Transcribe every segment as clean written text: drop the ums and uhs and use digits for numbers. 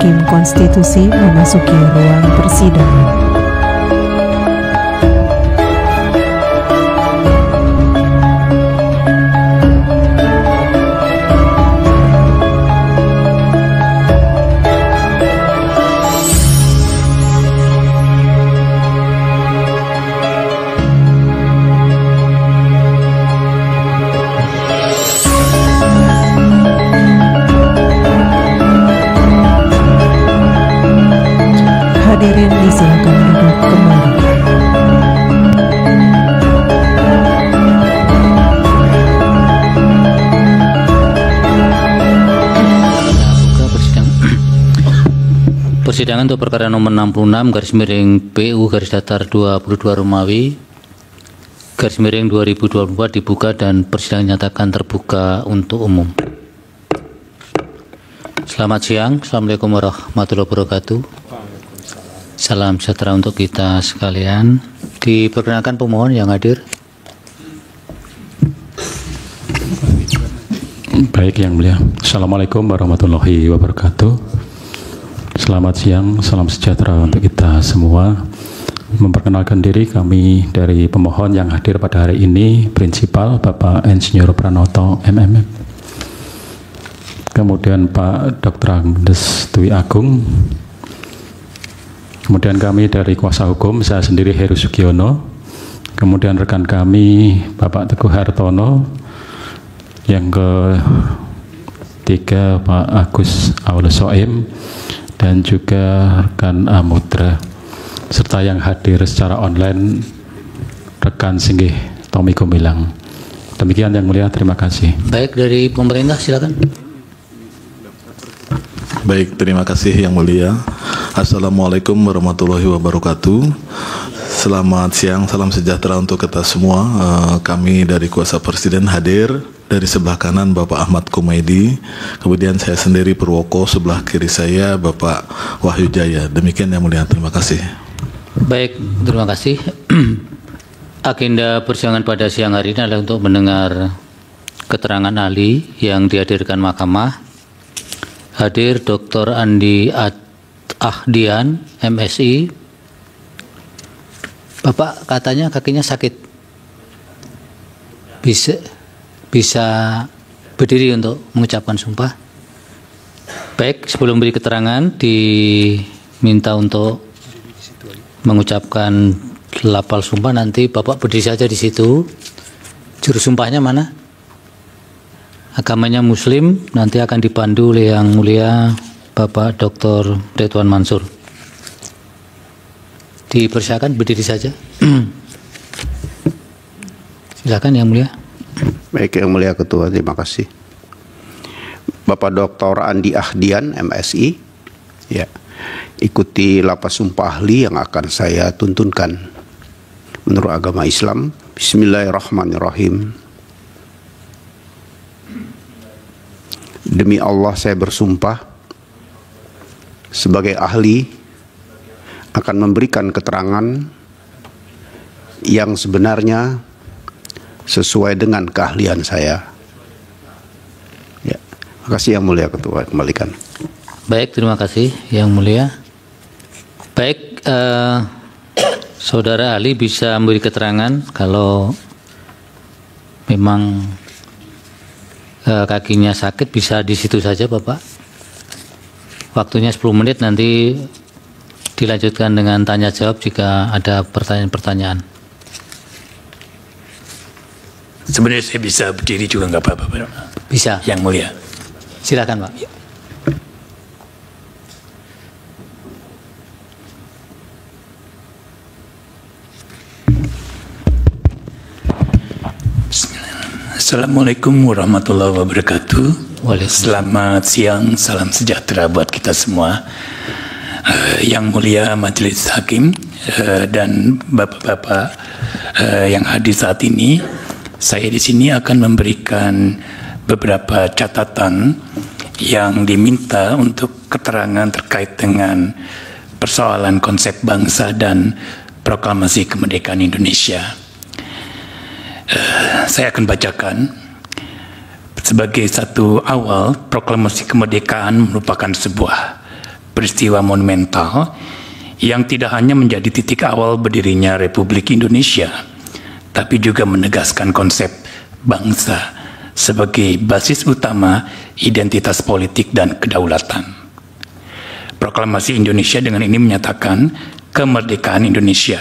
Hakim Konstitusi memasuki ruang persidangan. Hadirin disilakan duduk kembali. Persidangan untuk perkara nomor 66 garis miring PU garis datar 22 Romawi garis miring 2024 dibuka dan persidangan nyatakan terbuka untuk umum. Selamat siang, Assalamualaikum warahmatullahi wabarakatuh. Salam sejahtera untuk kita sekalian. Diperkenalkan pemohon yang hadir. Baik, yang mulia. Assalamualaikum warahmatullahi wabarakatuh. Selamat siang, salam sejahtera untuk kita semua. Memperkenalkan diri, kami dari pemohon yang hadir pada hari ini, Prinsipal Bapak Insinyur Pranoto MM. Kemudian Pak Dr. Andes Dwi Agung. Kemudian kami dari kuasa hukum, saya sendiri Heru Sugiono. Kemudian rekan kami Bapak Teguh Hartono. Yang ketiga Pak Agus Aulus Soim. Dan juga rekan Amudra. Serta yang hadir secara online rekan Singgih Tommy Gumilang. Demikian yang mulia, terima kasih. Baik, dari pemerintah silakan. Baik, terima kasih yang mulia. Assalamualaikum warahmatullahi wabarakatuh. Selamat siang, salam sejahtera untuk kita semua. Kami dari kuasa Presiden hadir. Dari sebelah kanan Bapak Ahmad Kumaidi, kemudian saya sendiri Purwoko, sebelah kiri saya Bapak Wahyu Jaya. Demikian yang mulia, terima kasih. Baik, terima kasih. Agenda persidangan pada siang hari ini adalah untuk mendengar keterangan ahli yang dihadirkan mahkamah. Hadir Dr. Andi Ahdian, MSI. Bapak katanya kakinya sakit. Bisa berdiri untuk mengucapkan sumpah. Baik, sebelum beri keterangan diminta untuk mengucapkan lafal sumpah. Nanti Bapak berdiri saja di situ. Juru sumpahnya mana? Agamanya Muslim, nanti akan dipandu oleh Yang Mulia Bapak Dr. Ridwan Mansur. Dipersilakan berdiri saja. Silakan Yang Mulia. Baik, Yang Mulia Ketua, terima kasih. Bapak Dr. Andi Ahdian, MSI. Ya, ikuti lapas sumpah ahli yang akan saya tuntunkan. Menurut agama Islam, Bismillahirrahmanirrahim. Demi Allah saya bersumpah sebagai ahli akan memberikan keterangan yang sebenarnya sesuai dengan keahlian saya. Ya, terima kasih Yang Mulia Ketua, kembalikan. Baik, terima kasih Yang Mulia. Baik, Saudara ahli bisa memberi keterangan kalau memang kakinya sakit, bisa di situ saja Bapak. Waktunya 10 menit, nanti dilanjutkan dengan tanya jawab jika ada pertanyaan-pertanyaan. Sebenarnya saya bisa berdiri juga nggak apa-apa, Pak. Bisa. Yang Mulia. Silakan Pak. Assalamualaikum warahmatullahi wabarakatuh. Selamat siang, salam sejahtera buat kita semua. Yang Mulia Majelis Hakim dan bapak-bapak yang hadir saat ini, saya di sini akan memberikan beberapa catatan yang diminta untuk keterangan terkait dengan persoalan konsep bangsa dan proklamasi kemerdekaan Indonesia. Saya akan bacakan. Sebagai satu awal, proklamasi kemerdekaan merupakan sebuah peristiwa monumental yang tidak hanya menjadi titik awal berdirinya Republik Indonesia, tapi juga menegaskan konsep bangsa sebagai basis utama identitas politik dan kedaulatan. Proklamasi Indonesia dengan ini menyatakan kemerdekaan Indonesia.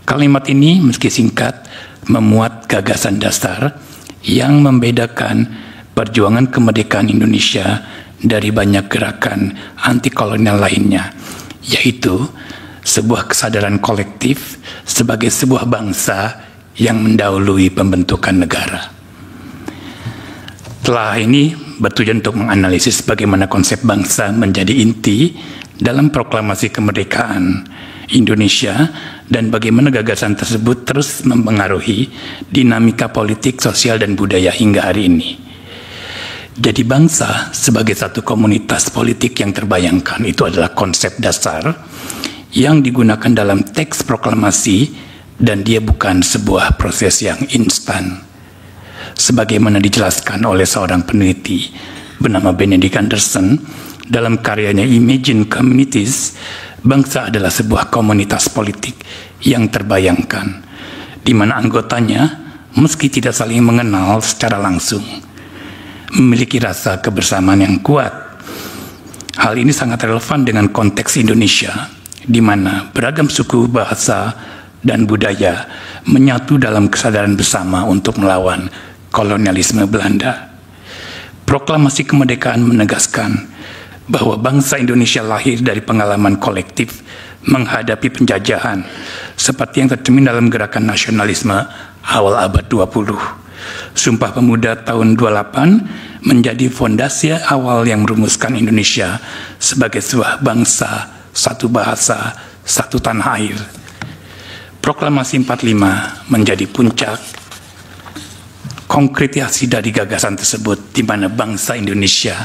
Kalimat ini meski singkat memuat gagasan dasar yang membedakan perjuangan kemerdekaan Indonesia dari banyak gerakan anti kolonial lainnya, yaitu sebuah kesadaran kolektif sebagai sebuah bangsa yang mendahului pembentukan negara. Telah ini bertujuan untuk menganalisis bagaimana konsep bangsa menjadi inti dalam proklamasi kemerdekaan Indonesia dan bagaimana gagasan tersebut terus mempengaruhi dinamika politik, sosial, dan budaya hingga hari ini. Jadi bangsa sebagai satu komunitas politik yang terbayangkan itu adalah konsep dasar yang digunakan dalam teks proklamasi dan dia bukan sebuah proses yang instan. Sebagaimana dijelaskan oleh seorang peneliti bernama Benedict Anderson dalam karyanya Imagine Communities, bangsa adalah sebuah komunitas politik yang terbayangkan, di mana anggotanya meski tidak saling mengenal secara langsung, memiliki rasa kebersamaan yang kuat. Hal ini sangat relevan dengan konteks Indonesia, di mana beragam suku, bahasa, dan budaya menyatu dalam kesadaran bersama untuk melawan kolonialisme Belanda. Proklamasi kemerdekaan menegaskan bahwa bangsa Indonesia lahir dari pengalaman kolektif menghadapi penjajahan, seperti yang tercermin dalam gerakan nasionalisme awal abad 20. Sumpah Pemuda tahun 28 menjadi fondasi awal yang merumuskan Indonesia sebagai sebuah bangsa, satu bahasa, satu tanah air. Proklamasi 45 menjadi puncak konkretisasi dari gagasan tersebut, di mana bangsa Indonesia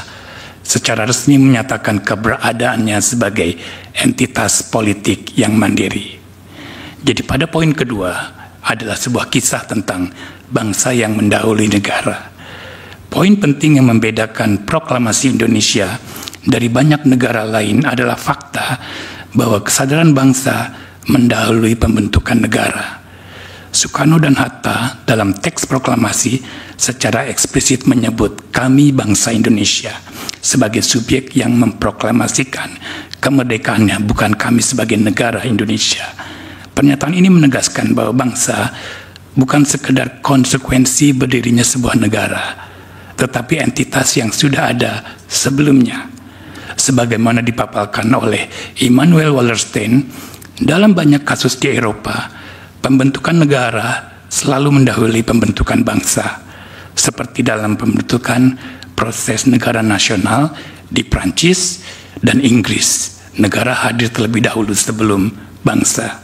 secara resmi menyatakan keberadaannya sebagai entitas politik yang mandiri. Jadi pada poin kedua adalah sebuah kisah tentang bangsa yang mendahului negara. Poin penting yang membedakan proklamasi Indonesia dari banyak negara lain adalah fakta bahwa kesadaran bangsa mendahului pembentukan negara. Soekarno dan Hatta dalam teks proklamasi secara eksplisit menyebut kami bangsa Indonesia sebagai subjek yang memproklamasikan kemerdekaannya, bukan kami sebagai negara Indonesia. Pernyataan ini menegaskan bahwa bangsa bukan sekedar konsekuensi berdirinya sebuah negara, tetapi entitas yang sudah ada sebelumnya. Sebagaimana dipapalkan oleh Immanuel Wallerstein, dalam banyak kasus di Eropa, pembentukan negara selalu mendahului pembentukan bangsa, seperti dalam pembentukan proses negara nasional di Prancis dan Inggris. Negara hadir terlebih dahulu sebelum bangsa.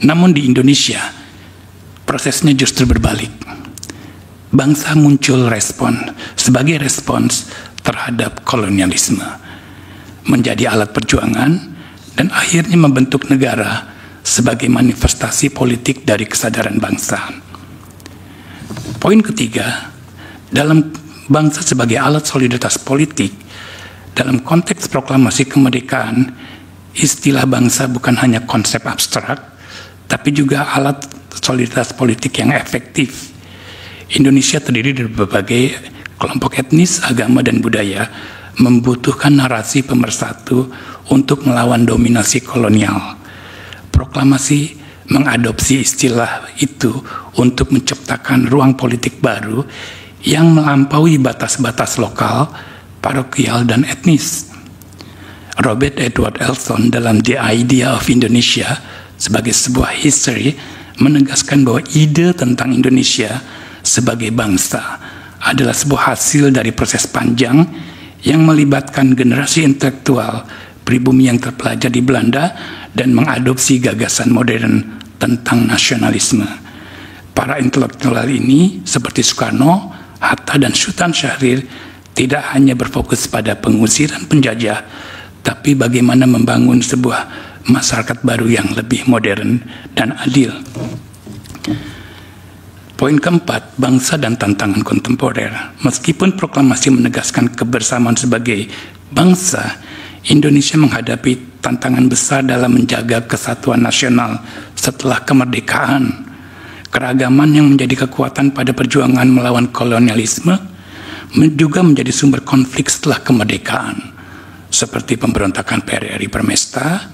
Namun di Indonesia, prosesnya justru berbalik. Bangsa muncul sebagai respons terhadap kolonialisme, menjadi alat perjuangan, dan akhirnya membentuk negara sebagai manifestasi politik dari kesadaran bangsa. Poin ketiga, dalam bangsa sebagai alat solidaritas politik, dalam konteks proklamasi kemerdekaan, istilah bangsa bukan hanya konsep abstrak, tapi juga alat solidaritas politik yang efektif. Indonesia terdiri dari berbagai kelompok etnis, agama, dan budaya, membutuhkan narasi pemersatu untuk melawan dominasi kolonial. Proklamasi mengadopsi istilah itu untuk menciptakan ruang politik baru yang melampaui batas-batas lokal, parokial, dan etnis. Robert Edward Elson dalam The Idea of Indonesia sebagai sebuah history menegaskan bahwa ide tentang Indonesia sebagai bangsa adalah sebuah hasil dari proses panjang yang melibatkan generasi intelektual pribumi yang terpelajar di Belanda dan mengadopsi gagasan modern tentang nasionalisme. Para intelektual ini seperti Soekarno, Hatta, dan Sultan Syahrir tidak hanya berfokus pada pengusiran penjajah, tapi bagaimana membangun sebuah masyarakat baru yang lebih modern dan adil. Poin keempat, bangsa dan tantangan kontemporer. Meskipun proklamasi menegaskan kebersamaan sebagai bangsa, Indonesia menghadapi tantangan besar dalam menjaga kesatuan nasional setelah kemerdekaan. Keragaman yang menjadi kekuatan pada perjuangan melawan kolonialisme juga menjadi sumber konflik setelah kemerdekaan, seperti pemberontakan PRRI Permesta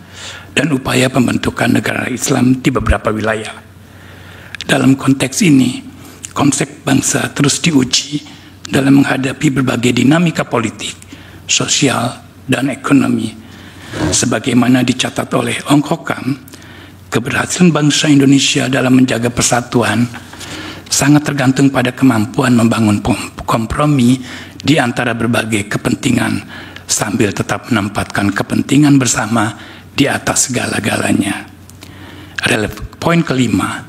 dan upaya pembentukan negara Islam di beberapa wilayah. Dalam konteks ini, konsep bangsa terus diuji dalam menghadapi berbagai dinamika politik, sosial, dan ekonomi. Sebagaimana dicatat oleh Ong Hokam, keberhasilan bangsa Indonesia dalam menjaga persatuan sangat tergantung pada kemampuan membangun kompromi di antara berbagai kepentingan sambil tetap menempatkan kepentingan bersama di atas segala-galanya. Poin kelima,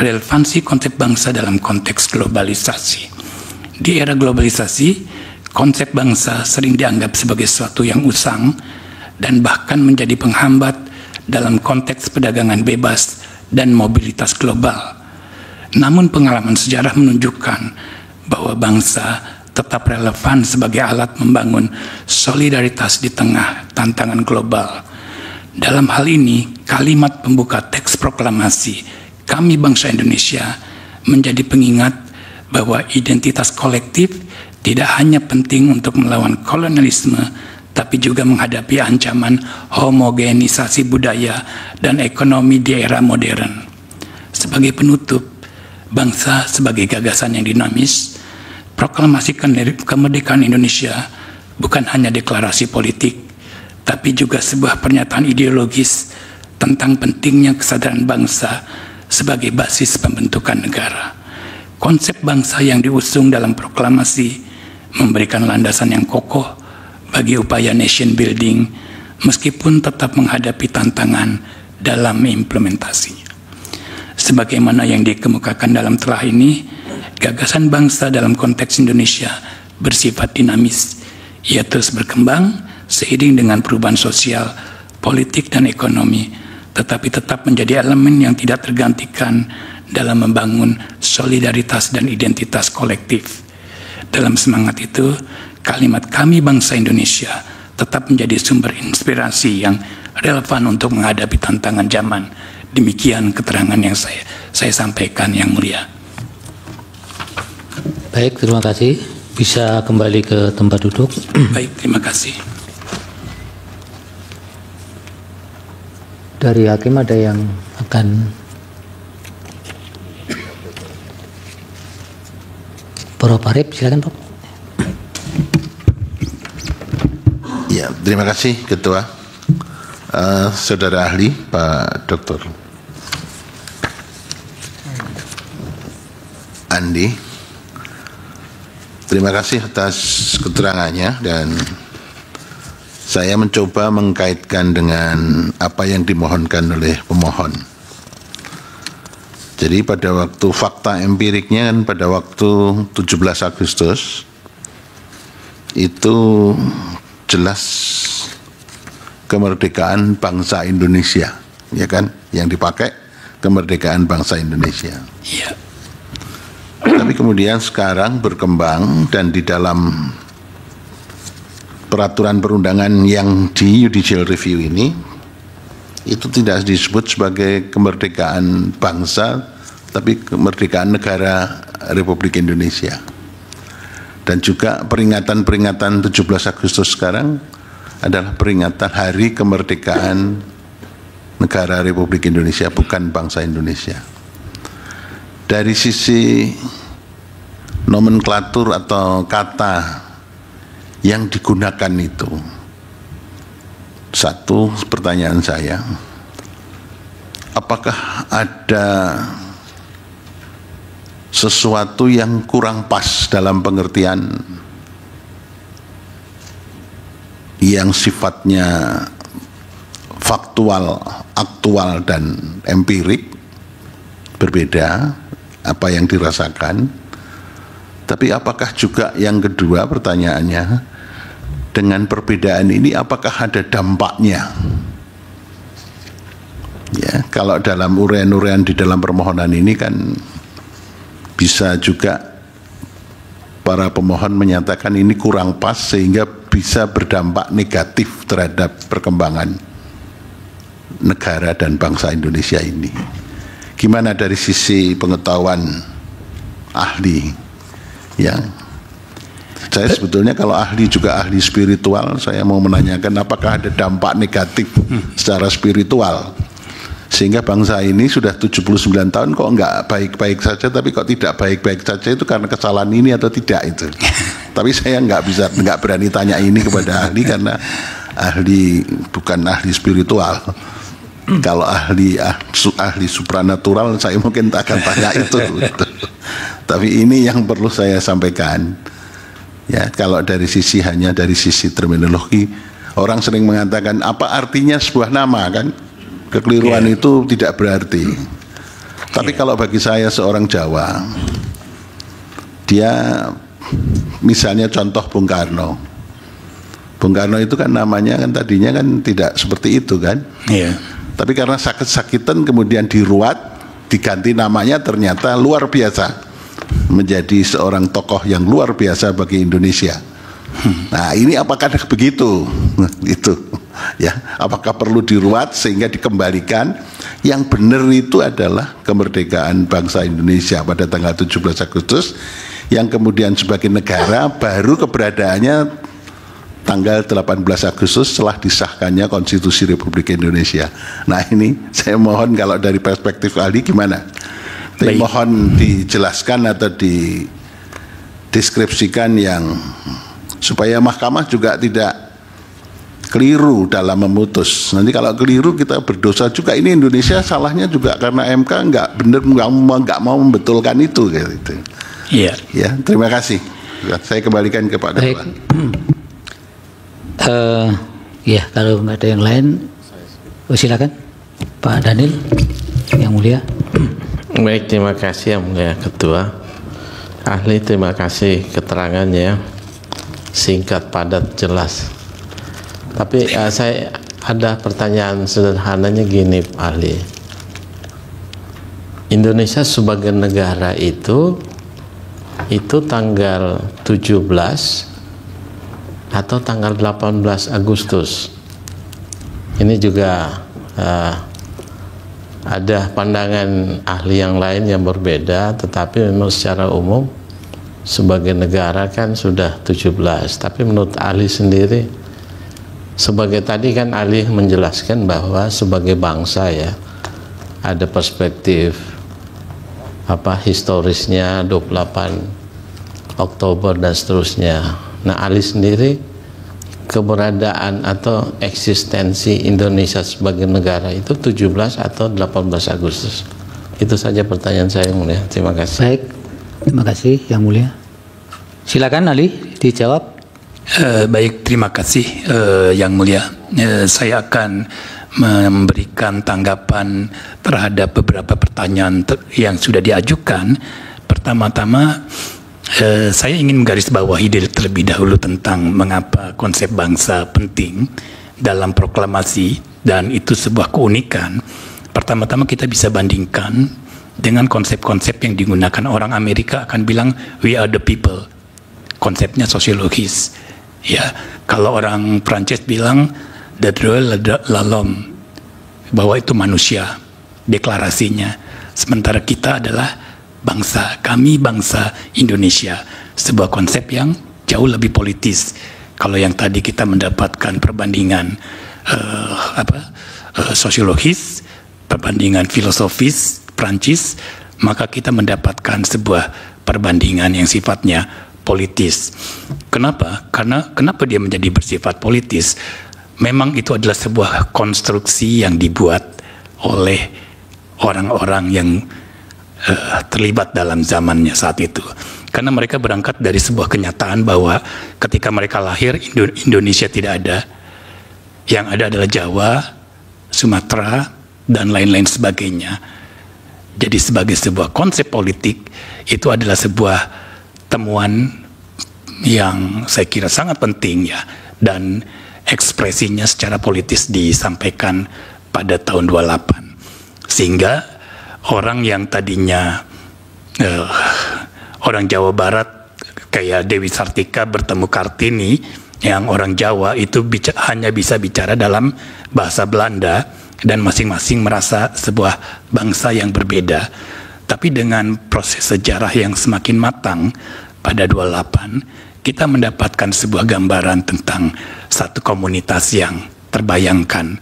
relevansi konsep bangsa dalam konteks globalisasi. Di era globalisasi, konsep bangsa sering dianggap sebagai sesuatu yang usang dan bahkan menjadi penghambat dalam konteks perdagangan bebas dan mobilitas global. Namun pengalaman sejarah menunjukkan bahwa bangsa tetap relevan sebagai alat membangun solidaritas di tengah tantangan global. Dalam hal ini, kalimat pembuka teks proklamasi Kami Bangsa Indonesia menjadi pengingat bahwa identitas kolektif tidak hanya penting untuk melawan kolonialisme, tapi juga menghadapi ancaman homogenisasi budaya dan ekonomi di era modern. Sebagai penutup, bangsa sebagai gagasan yang dinamis, proklamasi kemerdekaan Indonesia bukan hanya deklarasi politik, tapi juga sebuah pernyataan ideologis tentang pentingnya kesadaran bangsa sebagai basis pembentukan negara. Konsep bangsa yang diusung dalam proklamasi memberikan landasan yang kokoh bagi upaya nation building, meskipun tetap menghadapi tantangan dalam implementasinya. Sebagaimana yang dikemukakan dalam telah ini, gagasan bangsa dalam konteks Indonesia bersifat dinamis. Ia terus berkembang seiring dengan perubahan sosial, politik, dan ekonomi, tetapi tetap menjadi elemen yang tidak tergantikan dalam membangun solidaritas dan identitas kolektif. Dalam semangat itu, kalimat Kami Bangsa Indonesia tetap menjadi sumber inspirasi yang relevan untuk menghadapi tantangan zaman. Demikian keterangan yang saya sampaikan, Yang Mulia. Baik, terima kasih. Bisa kembali ke tempat duduk. Baik, terima kasih. Dari hakim ada yang akan Prof. Arif, silakan Prof. Ya, terima kasih Ketua. Saudara ahli Pak Dr. Andi, terima kasih atas keterangannya, dan saya mencoba mengkaitkan dengan apa yang dimohonkan oleh pemohon. Jadi pada waktu fakta empiriknya kan pada waktu 17 Agustus itu jelas kemerdekaan bangsa Indonesia, ya kan, yang dipakai kemerdekaan bangsa Indonesia. Iya. Tapi kemudian sekarang berkembang dan di dalam peraturan perundangan yang di judicial review ini itu tidak disebut sebagai kemerdekaan bangsa, tapi kemerdekaan negara Republik Indonesia. Dan juga peringatan-peringatan 17 Agustus sekarang adalah peringatan hari kemerdekaan negara Republik Indonesia, bukan bangsa Indonesia. Dari sisi nomenklatur atau kata yang digunakan itu, satu pertanyaan saya, apakah ada sesuatu yang kurang pas dalam pengertian yang sifatnya faktual, aktual, dan empirik, berbeda apa yang dirasakan. Tapi apakah juga yang kedua pertanyaannya, dengan perbedaan ini apakah ada dampaknya? Ya, kalau dalam uraian-uraian di dalam permohonan ini kan bisa juga para pemohon menyatakan ini kurang pas sehingga bisa berdampak negatif terhadap perkembangan negara dan bangsa Indonesia ini. Gimana dari sisi pengetahuan ahli? Ya, saya sebetulnya kalau ahli juga ahli spiritual, saya mau menanyakan apakah ada dampak negatif secara spiritual sehingga bangsa ini sudah 79 tahun kok nggak baik-baik saja, tapi kok tidak baik-baik saja, itu karena kesalahan ini atau tidak itu. Tapi saya nggak berani tanya ini kepada ahli karena ahli bukan ahli spiritual. Kalau ahli supranatural saya mungkin tak akan tanya itu. Tapi ini yang perlu saya sampaikan. Ya, kalau dari sisi hanya dari sisi terminologi, orang sering mengatakan apa artinya sebuah nama kan? Kekeliruan itu tidak berarti. Tapi kalau bagi saya seorang Jawa, dia misalnya contoh Bung Karno. Bung Karno itu kan namanya kan tadinya kan tidak seperti itu kan? Iya. Tapi karena sakit-sakitan kemudian diruat, diganti namanya, ternyata luar biasa, menjadi seorang tokoh yang luar biasa bagi Indonesia. Nah, ini apakah begitu? Itu ya, apakah perlu diruat sehingga dikembalikan? Yang benar itu adalah kemerdekaan bangsa Indonesia pada tanggal 17 Agustus, yang kemudian sebagai negara baru keberadaannya tanggal 18 Agustus setelah disahkannya Konstitusi Republik Indonesia. Nah, ini saya mohon kalau dari perspektif ahli gimana? Mohon dijelaskan atau dideskripsikan yang supaya mahkamah juga tidak keliru dalam memutus. Nanti kalau keliru kita berdosa juga. Ini Indonesia salahnya juga karena MK nggak benar, nggak mau membetulkan itu gitu. Iya. Ya, terima kasih. Saya kembalikan ke Pak Ketua. Ya, kalau nggak ada yang lain, silakan Pak Daniel, yang mulia. Baik, terima kasih yang mulia Ketua. Ahli, terima kasih keterangannya, singkat, padat, jelas. Tapi saya ada pertanyaan sederhananya gini, Pak Ahli. Indonesia sebagai negara itu tanggal 17 atau tanggal 18 Agustus. Ini juga ada pandangan ahli yang lain yang berbeda, tetapi memang secara umum sebagai negara kan sudah 17. Tapi menurut ahli sendiri, sebagai tadi kan ahli menjelaskan bahwa sebagai bangsa ya ada perspektif historisnya 28 Oktober dan seterusnya. Nah, ahli sendiri keberadaan atau eksistensi Indonesia sebagai negara itu 17 atau 18 Agustus. Itu saja pertanyaan saya, yang mulia. Terima kasih. Baik, terima kasih yang mulia. Silakan ahli dijawab. Baik, terima kasih yang mulia. Saya akan memberikan tanggapan terhadap beberapa pertanyaan yang sudah diajukan. Pertama-tama, saya ingin menggarisbawahi terlebih dahulu tentang mengapa konsep bangsa penting dalam proklamasi, dan itu sebuah keunikan. Pertama-tama kita bisa bandingkan dengan konsep-konsep yang digunakan orang Amerika, akan bilang we are the people. Konsepnya sosiologis. Ya, kalau orang Prancis bilang the droit de l'homme, bahwa itu manusia, deklarasinya. Sementara kita adalah bangsa, kami bangsa Indonesia, sebuah konsep yang jauh lebih politis. Kalau yang tadi kita mendapatkan perbandingan sosiologis, perbandingan filosofis Prancis, maka kita mendapatkan sebuah perbandingan yang sifatnya politis. Kenapa? Kenapa dia menjadi bersifat politis? Memang itu adalah sebuah konstruksi yang dibuat oleh orang-orang yang terlibat dalam zamannya saat itu. Karena mereka berangkat dari sebuah kenyataan bahwa ketika mereka lahir, Indonesia tidak ada. Yang ada adalah Jawa, Sumatera, dan lain-lain sebagainya. Jadi sebagai sebuah konsep politik, itu adalah sebuah temuan yang saya kira sangat penting ya, dan ekspresinya secara politis disampaikan pada tahun 28. Sehingga orang yang tadinya orang Jawa Barat kayak Dewi Sartika bertemu Kartini, yang orang Jawa itu hanya bisa bicara dalam bahasa Belanda dan masing-masing merasa sebuah bangsa yang berbeda. Tapi dengan proses sejarah yang semakin matang pada 28, kita mendapatkan sebuah gambaran tentang satu komunitas yang terbayangkan,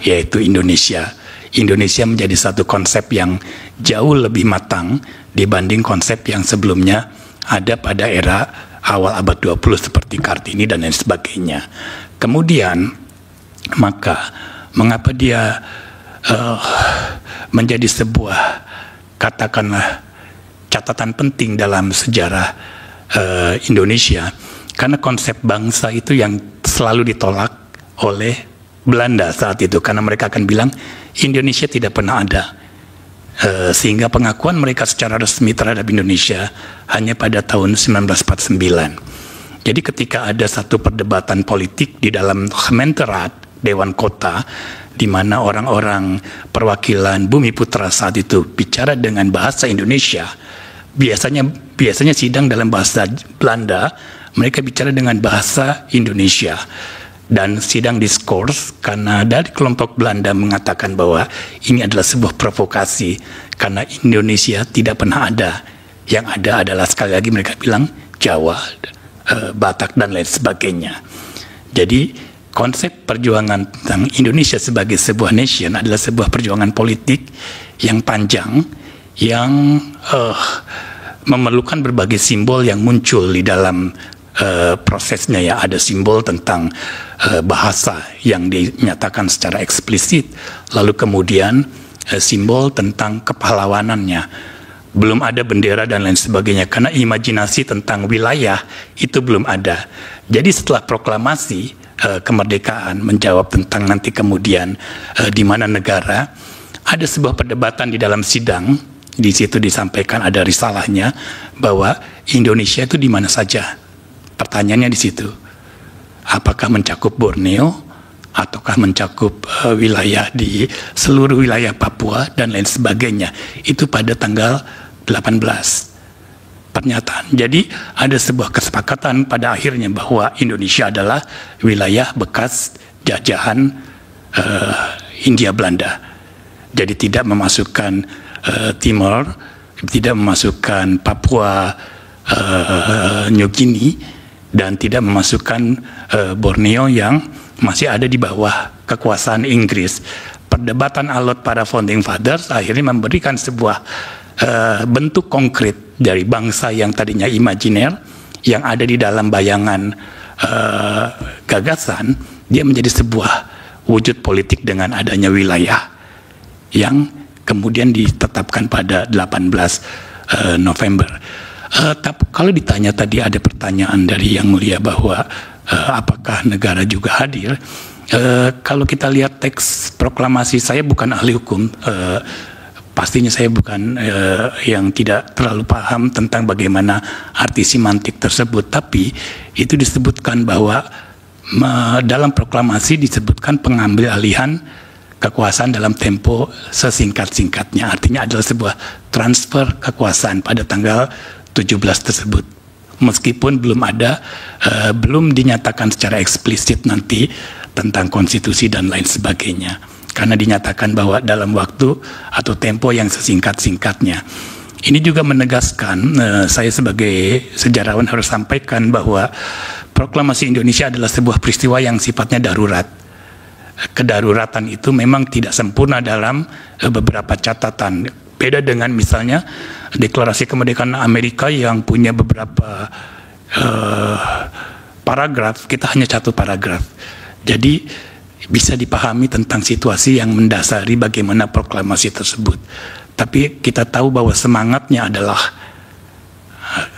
yaitu Indonesia. Indonesia menjadi satu konsep yang jauh lebih matang dibanding konsep yang sebelumnya ada pada era awal abad 20 seperti Kartini dan lain sebagainya. Kemudian, maka mengapa dia menjadi sebuah, katakanlah, catatan penting dalam sejarah Indonesia? Karena konsep bangsa itu yang selalu ditolak oleh Belanda saat itu, karena mereka akan bilang Indonesia tidak pernah ada, sehingga pengakuan mereka secara resmi terhadap Indonesia hanya pada tahun 1949. Jadi ketika ada satu perdebatan politik di dalam Gemeenteraad, Dewan Kota, di mana orang-orang perwakilan Bumi Putra saat itu bicara dengan bahasa Indonesia, biasanya sidang dalam bahasa Belanda, mereka bicara dengan bahasa Indonesia. Dan sidang diskurs, karena dari kelompok Belanda mengatakan bahwa ini adalah sebuah provokasi, karena Indonesia tidak pernah ada. Yang ada adalah, sekali lagi mereka bilang, Jawa, Batak, dan lain sebagainya. Jadi konsep perjuangan tentang Indonesia sebagai sebuah nation adalah sebuah perjuangan politik yang panjang, yang memerlukan berbagai simbol yang muncul di dalam prosesnya. Ya, ada simbol tentang bahasa yang dinyatakan secara eksplisit, lalu kemudian simbol tentang kepahlawanannya. Belum ada bendera dan lain sebagainya, karena imajinasi tentang wilayah itu belum ada. Jadi setelah proklamasi kemerdekaan menjawab tentang nanti kemudian di mana negara, ada sebuah perdebatan di dalam sidang. Di situ disampaikan, ada risalahnya, bahwa Indonesia itu di mana saja. Pertanyaannya di situ, apakah mencakup Borneo, ataukah mencakup wilayah di seluruh wilayah Papua dan lain sebagainya. Itu pada tanggal 18 pernyataan. Jadi ada sebuah kesepakatan pada akhirnya bahwa Indonesia adalah wilayah bekas jajahan Hindia Belanda. Jadi tidak memasukkan Timor, tidak memasukkan Papua New Guinea, dan tidak memasukkan Borneo yang masih ada di bawah kekuasaan Inggris. Perdebatan alot para founding fathers akhirnya memberikan sebuah bentuk konkret dari bangsa yang tadinya imajiner, yang ada di dalam bayangan gagasan, dia menjadi sebuah wujud politik dengan adanya wilayah yang kemudian ditetapkan pada 18 November. Tapi kalau ditanya tadi, ada pertanyaan dari Yang Mulia bahwa apakah negara juga hadir? Kalau kita lihat teks proklamasi, saya bukan ahli hukum, pastinya saya bukan yang tidak terlalu paham tentang bagaimana arti semantik tersebut, tapi itu disebutkan bahwa dalam proklamasi disebutkan pengambil alihan kekuasaan dalam tempo sesingkat-singkatnya. Artinya adalah sebuah transfer kekuasaan pada tanggal 17 tersebut. Meskipun belum ada, belum dinyatakan secara eksplisit nanti tentang konstitusi dan lain sebagainya. Karena dinyatakan bahwa dalam waktu atau tempo yang sesingkat-singkatnya. Ini juga menegaskan, saya sebagai sejarawan harus sampaikan bahwa proklamasi Indonesia adalah sebuah peristiwa yang sifatnya darurat. Kedaruratan itu memang tidak sempurna dalam beberapa catatan. Beda dengan misalnya Deklarasi Kemerdekaan Amerika yang punya beberapa paragraf, kita hanya satu paragraf. Jadi bisa dipahami tentang situasi yang mendasari bagaimana proklamasi tersebut. Tapi kita tahu bahwa semangatnya adalah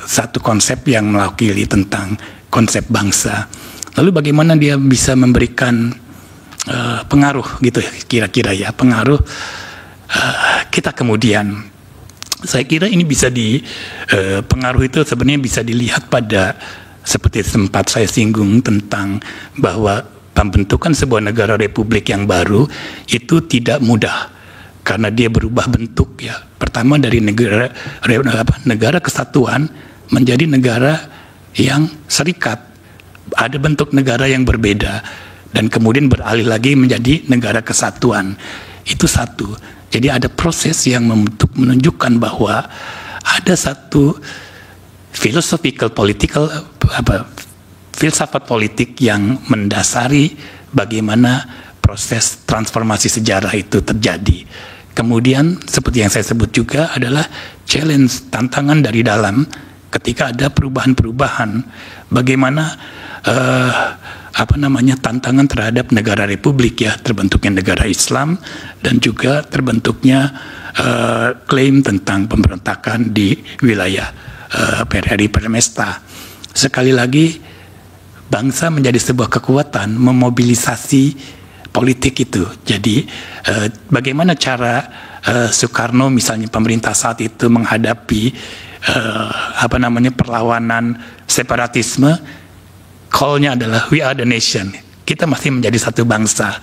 satu konsep yang mewakili tentang konsep bangsa. Lalu bagaimana dia bisa memberikan pengaruh gitu kira-kira ya, pengaruh kita kemudian. Saya kira ini bisa pengaruh itu sebenarnya bisa dilihat pada, seperti sempat saya singgung tentang bahwa pembentukan sebuah negara republik yang baru itu tidak mudah karena dia berubah bentuk ya. Pertama dari negara kesatuan menjadi negara yang serikat ada bentuk negara yang berbeda dan kemudian beralih lagi menjadi negara kesatuan. Itu satu. Jadi ada proses yang menunjukkan bahwa ada satu filsafat politik yang mendasari bagaimana proses transformasi sejarah itu terjadi. Kemudian seperti yang saya sebut juga adalah challenge, tantangan dari dalam ketika ada perubahan-perubahan. Bagaimana tantangan terhadap negara republik, ya, terbentuknya negara Islam dan juga terbentuknya klaim tentang pemberontakan di wilayah PRRI Permesta. Sekali lagi, bangsa menjadi sebuah kekuatan memobilisasi politik itu. Jadi bagaimana cara Soekarno misalnya, pemerintah saat itu menghadapi perlawanan separatisme, call-nya adalah we are the nation. Kita masih menjadi satu bangsa,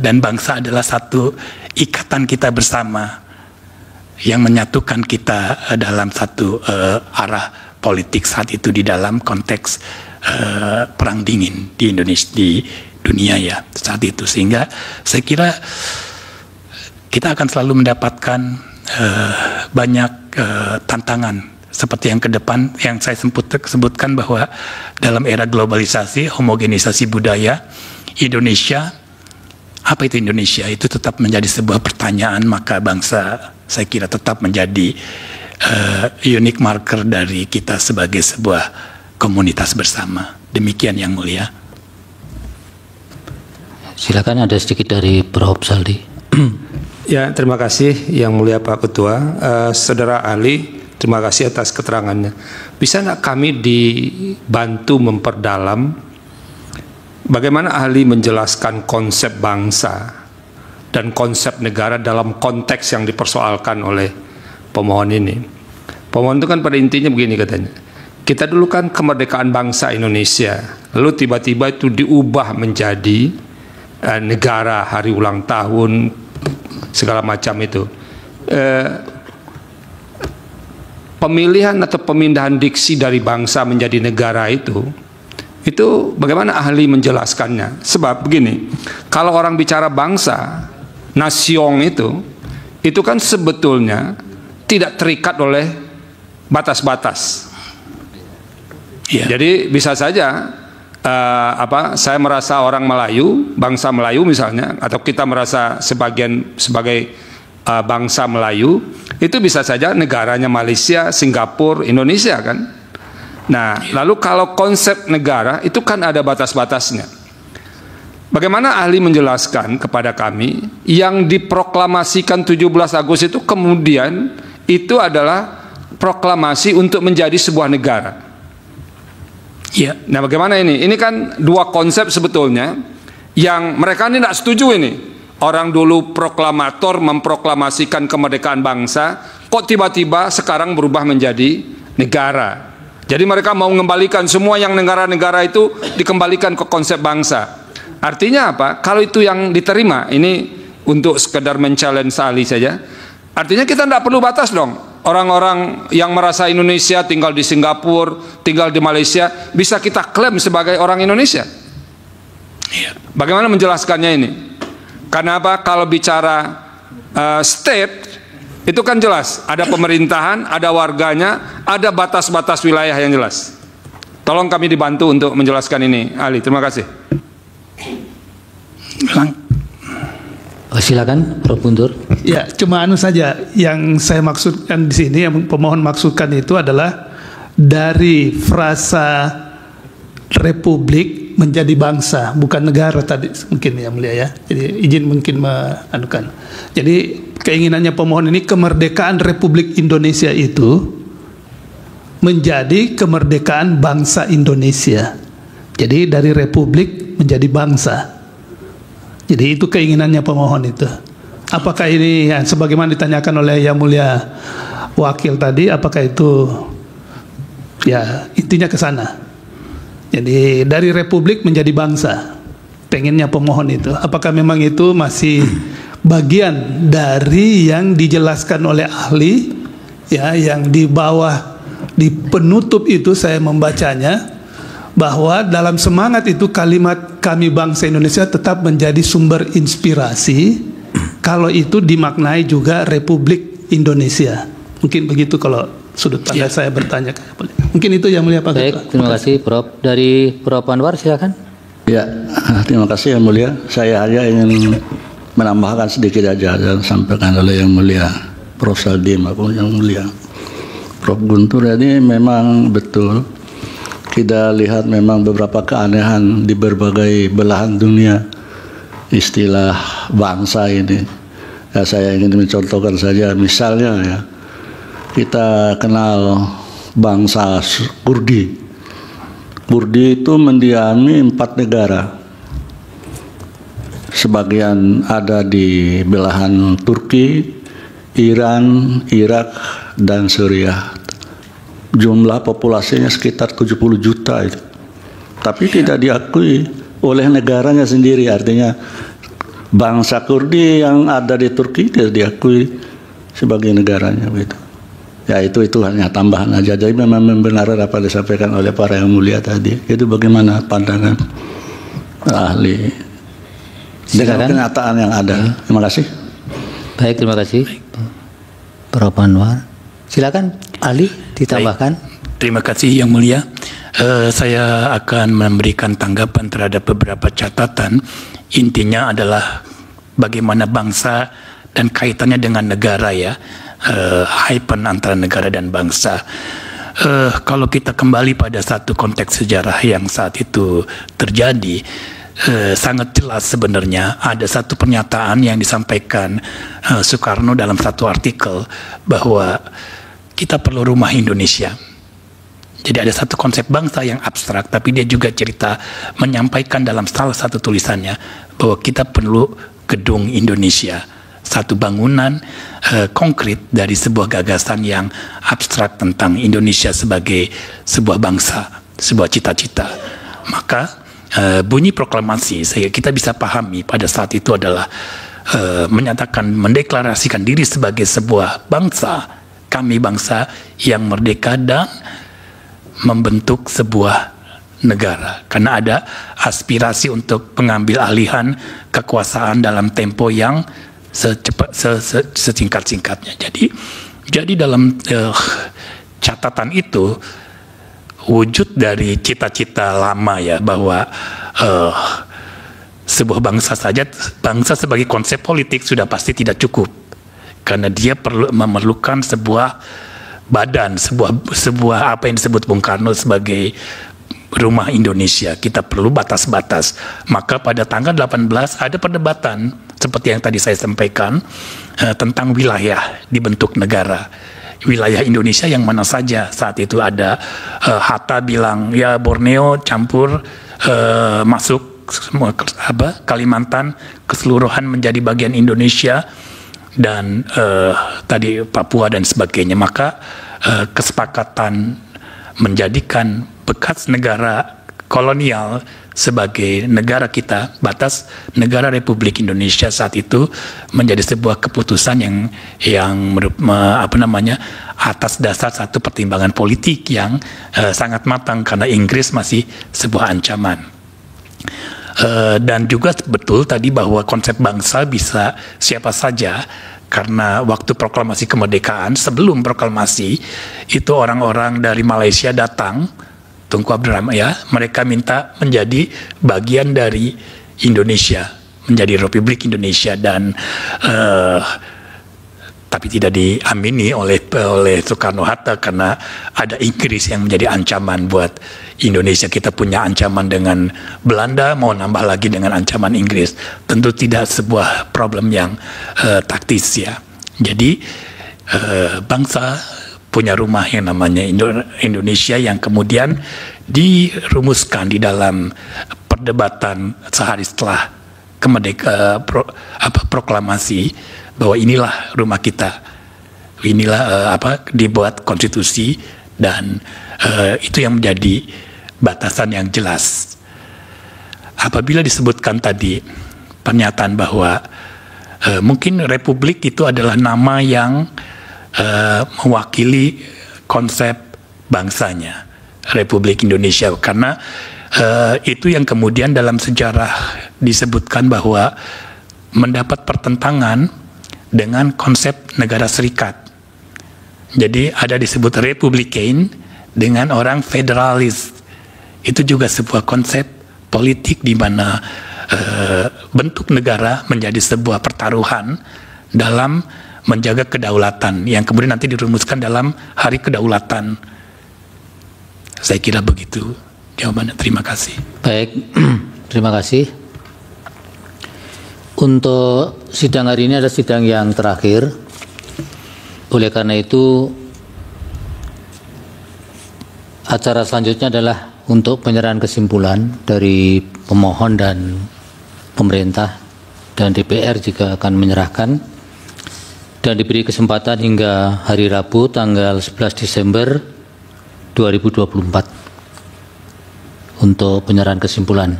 dan bangsa adalah satu ikatan kita bersama yang menyatukan kita dalam satu arah politik saat itu di dalam konteks perang dingin di Indonesia, di dunia ya saat itu. Sehingga saya kira kita akan selalu mendapatkan banyak tantangan seperti yang ke depan yang saya sebutkan, bahwa dalam era globalisasi, homogenisasi budaya, Indonesia, apa itu Indonesia? Itu tetap menjadi sebuah pertanyaan. Maka bangsa, saya kira, tetap menjadi unique marker dari kita sebagai sebuah komunitas bersama. Demikian Yang Mulia. Silakan, ada sedikit dari Prof. Saldi. Ya, terima kasih Yang Mulia Pak Ketua. Saudara ahli, terima kasih atas keterangannya. Bisa nggak kami dibantu memperdalam bagaimana ahli menjelaskan konsep bangsa dan konsep negara dalam konteks yang dipersoalkan oleh pemohon ini? Pemohon itu kan pada intinya begini katanya, kita dulu kan kemerdekaan bangsa Indonesia, lalu tiba-tiba itu diubah menjadi negara, hari ulang tahun, segala macam itu. Pemilihan atau pemindahan diksi dari bangsa menjadi negara itu bagaimana ahli menjelaskannya? Sebab begini, kalau orang bicara bangsa, nasion itu kan sebetulnya tidak terikat oleh batas-batas. Ya. Jadi bisa saja saya merasa orang Melayu, bangsa Melayu misalnya, atau kita merasa sebagai bangsa Melayu, itu bisa saja negaranya Malaysia, Singapura, Indonesia kan. Nah, lalu kalau konsep negara itu kan ada batas-batasnya. Bagaimana ahli menjelaskan kepada kami yang diproklamasikan 17 Agustus itu kemudian itu adalah proklamasi untuk menjadi sebuah negara. Ya. Nah, bagaimana ini? Ini kan dua konsep sebetulnya yang mereka ini tidak setuju ini. Orang dulu proklamator memproklamasikan kemerdekaan bangsa, kok tiba-tiba sekarang berubah menjadi negara. Jadi mereka mau mengembalikan semua yang negara-negara itu dikembalikan ke konsep bangsa. Artinya apa? Kalau itu yang diterima, ini untuk sekedar men-challenge ahli saja. Artinya kita tidak perlu batas dong. Orang-orang yang merasa Indonesia tinggal di Singapura, tinggal di Malaysia, bisa kita klaim sebagai orang Indonesia. Bagaimana menjelaskannya ini? Karena apa? Kalau bicara state, itu kan jelas. Ada pemerintahan, ada warganya, ada batas-batas wilayah yang jelas. Tolong kami dibantu untuk menjelaskan ini, ahli. Terima kasih. Silakan, Prof. Guntur. Ya, cuma saja yang saya maksudkan di sini, yang pemohon maksudkan itu adalah dari frasa republik menjadi bangsa, bukan negara tadi mungkin ya Mulia ya. Jadi izin mungkin menganukan. Jadi keinginannya pemohon ini kemerdekaan Republik Indonesia itu menjadi kemerdekaan bangsa Indonesia. Jadi dari republik menjadi bangsa. Jadi itu keinginannya pemohon itu. Apakah ini ya, sebagaimana ditanyakan oleh Yang Mulia Wakil tadi, apakah itu ya intinya ke sana. Jadi dari republik menjadi bangsa. Pengennya pemohon itu. Apakah memang itu masih bagian dari yang dijelaskan oleh ahli ya, yang di bawah di penutup itu saya membacanya bahwa dalam semangat itu kalimat kami bangsa Indonesia tetap menjadi sumber inspirasi kalau itu dimaknai juga Republik Indonesia. Mungkin begitu kalau sudut pandang saya bertanya. Mungkin itu yang mulia Pak Ketua. Baik, terima kasih Prof. Dari Prof. Anwar silakan. Ya, terima kasih yang mulia. Saya hanya ingin menambahkan sedikit aja dan sampaikan oleh yang mulia Prof. Saldi maupun yang mulia Prof. Guntur. Ini memang betul. Kita lihat memang beberapa keanehan di berbagai belahan dunia istilah bangsa ini. Ya, saya ingin mencontohkan saja, misalnya ya, kita kenal bangsa Kurdi. Kurdi itu mendiami 4 negara. Sebagian ada di belahan Turki, Iran, Irak, dan Suriah. Jumlah populasinya sekitar 70 juta itu. Tapi tidak diakui oleh negaranya sendiri. Artinya bangsa Kurdi yang ada di Turki tidak diakui sebagai negaranya gitu. Ya itu hanya tambahan aja. Jadi memang benar apa disampaikan oleh para yang mulia tadi. Itu bagaimana pandangan ahli dengan kenyataan yang ada. Terima kasih. Baik, terima kasih Prof. Anwar. Silakan ahli ditambahkan. Baik, terima kasih yang mulia. Saya akan memberikan tanggapan terhadap beberapa catatan. Intinya adalah bagaimana bangsa dan kaitannya dengan negara ya. Hypen antara negara dan bangsa. Kalau kita kembali pada satu konteks sejarah yang saat itu terjadi, sangat jelas sebenarnya ada satu pernyataan yang disampaikan Soekarno dalam satu artikel bahwa kita perlu rumah Indonesia. Jadi ada satu konsep bangsa yang abstrak, tapi dia juga cerita menyampaikan dalam salah satu tulisannya bahwa kita perlu gedung Indonesia, satu bangunan konkret dari sebuah gagasan yang abstrak tentang Indonesia sebagai sebuah bangsa, sebuah cita-cita. Maka bunyi proklamasi kita bisa pahami pada saat itu adalah menyatakan, mendeklarasikan diri sebagai sebuah bangsa, kami bangsa yang merdeka dan membentuk sebuah negara. Karena ada aspirasi untuk pengambil alihan kekuasaan dalam tempo yang sesingkat-singkatnya. Jadi dalam catatan itu wujud dari cita-cita lama ya, bahwa sebuah bangsa saja, bangsa sebagai konsep politik sudah pasti tidak cukup. Karena dia memerlukan sebuah badan, sebuah apa yang disebut Bung Karno sebagai rumah Indonesia. Kita perlu batas-batas. Maka pada tanggal 18 ada perdebatan seperti yang tadi saya sampaikan tentang wilayah dibentuk negara. Wilayah Indonesia yang mana saja saat itu ada. Hatta bilang ya Borneo campur masuk Kalimantan keseluruhan menjadi bagian Indonesia, dan tadi Papua dan sebagainya. Maka kesepakatan menjadikan bekas negara kolonial sebagai negara kita, batas negara Republik Indonesia saat itu menjadi sebuah keputusan yang atas dasar satu pertimbangan politik yang sangat matang, karena Inggris masih sebuah ancaman. Dan juga betul tadi bahwa konsep bangsa bisa siapa saja, karena waktu proklamasi kemerdekaan, sebelum proklamasi itu orang-orang dari Malaysia datang, Tunku Abdul Rahman ya, mereka minta menjadi bagian dari Indonesia, menjadi Republik Indonesia, dan tapi tidak diamini oleh Soekarno-Hatta karena ada Inggris yang menjadi ancaman buat Indonesia. Kita punya ancaman dengan Belanda, mau nambah lagi dengan ancaman Inggris. Tentu tidak sebuah problem yang taktis ya. Jadi bangsa punya rumah yang namanya Indonesia, yang kemudian dirumuskan di dalam perdebatan sehari setelah proklamasi bahwa inilah rumah kita, inilah dibuat konstitusi, dan itu yang menjadi batasan yang jelas. Apabila disebutkan tadi pernyataan bahwa mungkin republik itu adalah nama yang mewakili konsep bangsanya, Republik Indonesia, karena Itu yang kemudian dalam sejarah disebutkan bahwa mendapat pertentangan dengan konsep negara serikat. Jadi ada disebut republikan dengan orang federalis. Itu juga sebuah konsep politik di mana bentuk negara menjadi sebuah pertaruhan dalam menjaga kedaulatan yang kemudian nanti dirumuskan dalam Hari Kedaulatan. Saya kira begitu jawabannya. Terima kasih. Baik, terima kasih. Untuk sidang hari ini adalah sidang yang terakhir. Oleh karena itu, acara selanjutnya adalah untuk penyerahan kesimpulan dari pemohon dan pemerintah, dan DPR juga akan menyerahkan, dan diberi kesempatan hingga hari Rabu tanggal 11 Desember 2024 untuk penyerahan kesimpulan.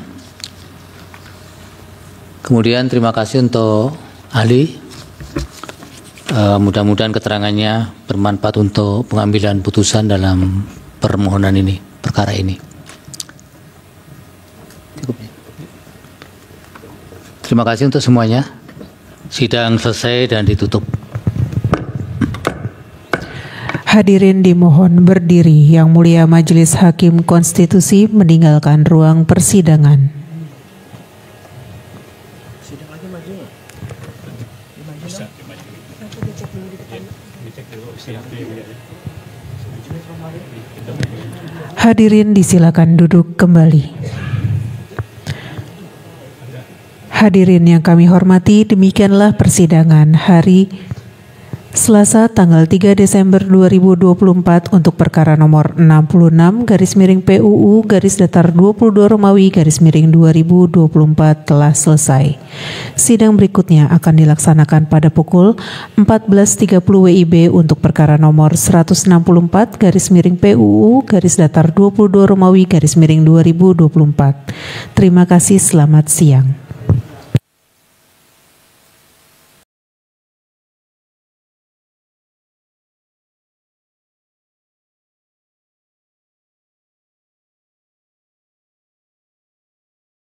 Kemudian terima kasih untuk ahli. Mudah-mudahan keterangannya bermanfaat untuk pengambilan putusan dalam permohonan ini, perkara ini. Terima kasih untuk semuanya. Sidang selesai dan ditutup. Hadirin dimohon berdiri. Yang Mulia Majelis Hakim Konstitusi meninggalkan ruang persidangan. Hadirin disilakan duduk kembali. Hadirin yang kami hormati, demikianlah persidangan hari Selasa tanggal 3 Desember 2024 untuk perkara nomor 66/PUU-22-22 telah selesai. Sidang berikutnya akan dilaksanakan pada pukul 14.30 WIB untuk perkara nomor 164/PUU-22-2024. Terima kasih, selamat siang.